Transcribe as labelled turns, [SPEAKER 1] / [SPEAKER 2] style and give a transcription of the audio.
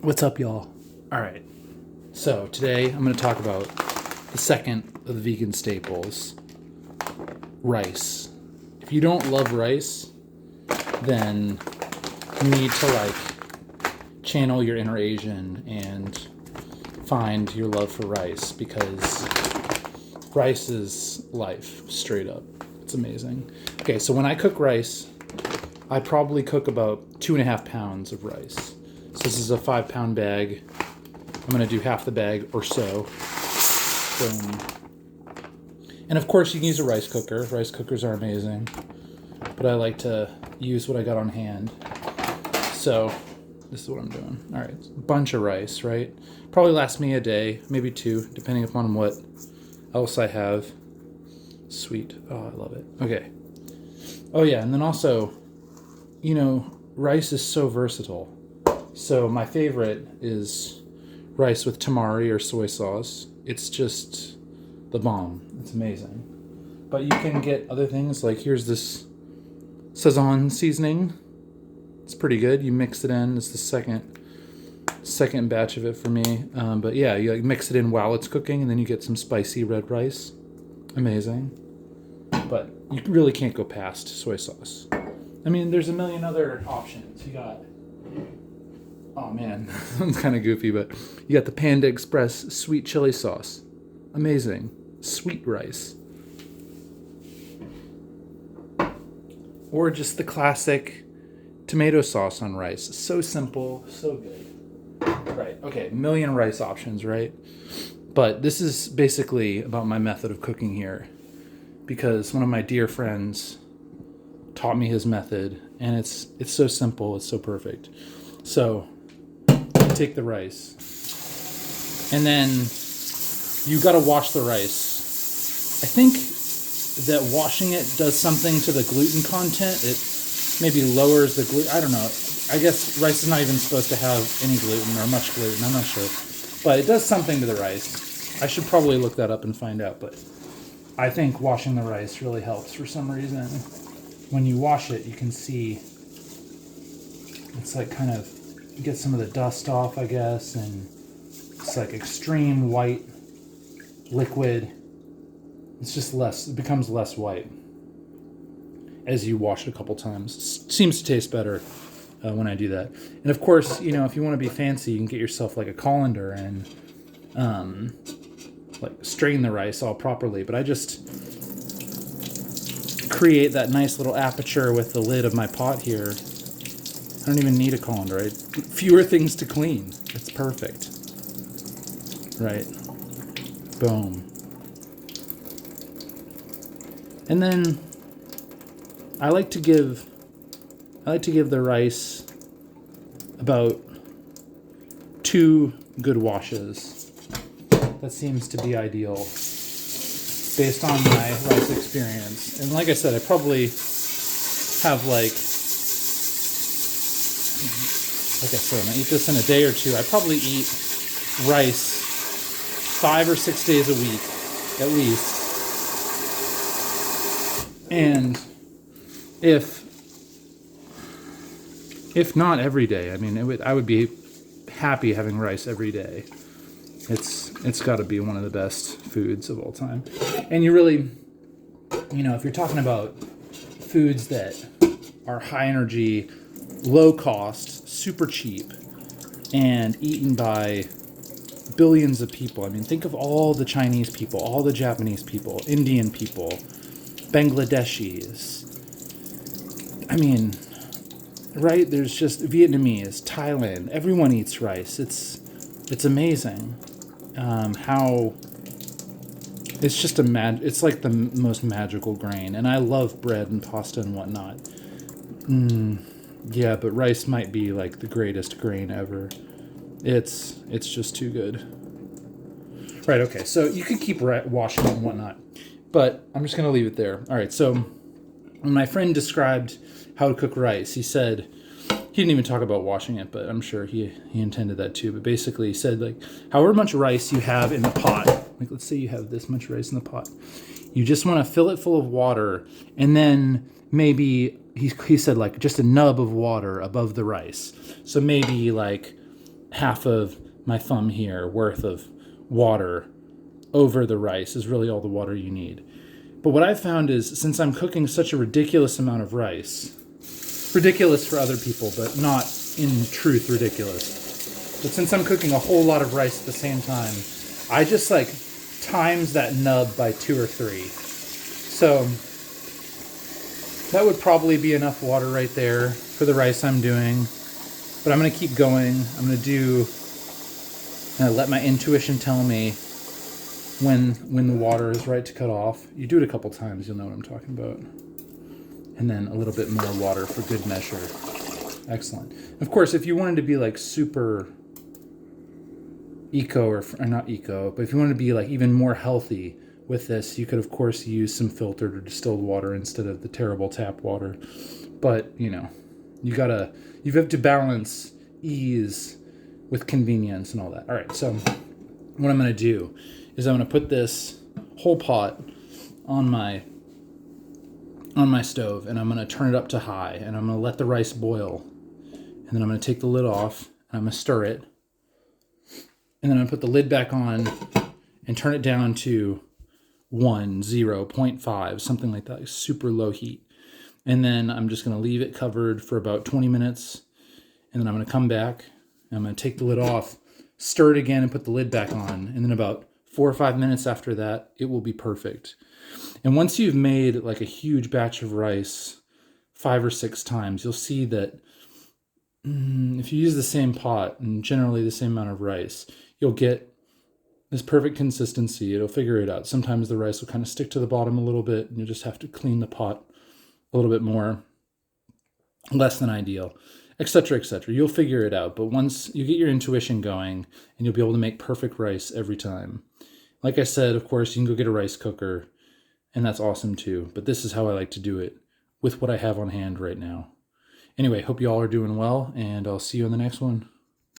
[SPEAKER 1] What's up, y'all? All right. So today I'm going to talk about the second of the vegan staples, rice. If you don't love rice, then you need to channel your inner Asian and find your love for rice, because rice is life, straight up. It's amazing. Okay, so when I cook rice, I probably cook about 2.5 pounds of rice. So this is a 5-pound bag. I'm gonna do half the bag or so. Boom. And of course you can use a rice cooker. Rice cookers are amazing, but I like to use what I got on hand. So this is what I'm doing. All right, a bunch of rice, right? Probably lasts me a day, maybe two, depending upon what else I have. Sweet. Oh, I love it. Okay. Oh yeah, and then also, rice is so versatile. So my favorite is rice with tamari or soy sauce. It's just the bomb. It's amazing. But you can get other things, like here's this Szechuan seasoning. It's pretty good. You mix it in. It's the second batch of it for me. But yeah, you mix it in while it's cooking, and then you get some spicy red rice. Amazing. But you really can't go past soy sauce. I mean, there's a million other options. You got, oh man, it's kind of goofy, but you got the Panda Express sweet chili sauce. Amazing. Sweet rice. Or just the classic tomato sauce on rice. So simple, so good. Right, okay, million rice options, right? But this is basically about my method of cooking here, because one of my dear friends taught me his method, and it's so simple, it's so perfect. So take the rice, and then you got to wash the rice. I think that washing it does something to the gluten content. It maybe lowers the gluten. I don't know. I guess rice is not even supposed to have any gluten or much gluten. I'm not sure, but it does something to the rice. I should probably look that up and find out, but I think washing the rice really helps for some reason. When you wash it, you can see it's like kind of get some of the dust off, I guess, and it's like extreme white liquid. It's just less, it becomes less white as you wash it a couple times. It seems to taste better when I do that. And of course, if you want to be fancy, you can get yourself like a colander and strain the rice all properly. But I just create that nice little aperture with the lid of my pot here. I don't even need a colander, right? Fewer things to clean. It's perfect. Right. Boom. And then I like to give the rice about 2 good washes. That seems to be ideal based on my rice experience. And like I said, I probably have I said, I'm gonna eat this in a day or two. I probably eat rice 5 or 6 days a week, at least. And if not every day, I mean, I would be happy having rice every day. It's got to be one of the best foods of all time. And you really, if you're talking about foods that are high energy, low cost, super cheap, and eaten by billions of people. I mean, think of all the Chinese people, all the Japanese people, Indian people, Bangladeshis. I mean, right? There's just Vietnamese, Thailand. Everyone eats rice. It's amazing how it's just it's like the most magical grain. And I love bread and pasta and whatnot. Yeah, but rice might be like the greatest grain ever. It's just too good. Right, okay, so you can keep washing it and whatnot, but I'm just going to leave it there. All right, so when my friend described how to cook rice, he said, he didn't even talk about washing it, but I'm sure he intended that too. But basically he said, however much rice you have in the pot, let's say you have this much rice in the pot, you just want to fill it full of water, and then maybe he said just a nub of water above the rice. So maybe half of my thumb here worth of water over the rice is really all the water you need. But what I've found is, since I'm cooking such a ridiculous amount of rice, ridiculous for other people, but not in truth ridiculous. But since I'm cooking a whole lot of rice at the same time, I just like times that nub by 2 or 3. So that would probably be enough water right there for the rice I'm doing. But I'm going to keep going. I'm going to let my intuition tell me when the water is right to cut off. You do it a couple times, you'll know what I'm talking about. And then a little bit more water for good measure. Excellent. Of course, if you wanted to be like super eco, or not eco, but if you wanted to be like even more healthy with this, you could of course use some filtered or distilled water instead of the terrible tap water. But you know, you have to balance ease with convenience and all that. All right, so what I'm going to do is I'm going to put this whole pot on my stove, and I'm going to turn it up to high, and I'm going to let the rice boil, and then I'm going to take the lid off, and I'm going to stir it, and then I'm going to put the lid back on and turn it down to 0.5, something like that, like super low heat. And then I'm just going to leave it covered for about 20 minutes, and then I'm going to come back, and I'm going to take the lid off, stir it again, and put the lid back on, and then about 4 or 5 minutes after that, it will be perfect. And once you've made like a huge batch of rice 5 or 6 times, you'll see that if you use the same pot and generally the same amount of rice, you'll get this perfect consistency. It'll figure it out. Sometimes the rice will kind of stick to the bottom a little bit, and you just have to clean the pot a little bit more, less than ideal, etc., etc. You'll figure it out. But once you get your intuition going, and you'll be able to make perfect rice every time. Like I said, of course, you can go get a rice cooker, and that's awesome too. But this is how I like to do it with what I have on hand right now. Anyway, hope you all are doing well, and I'll see you in the next one.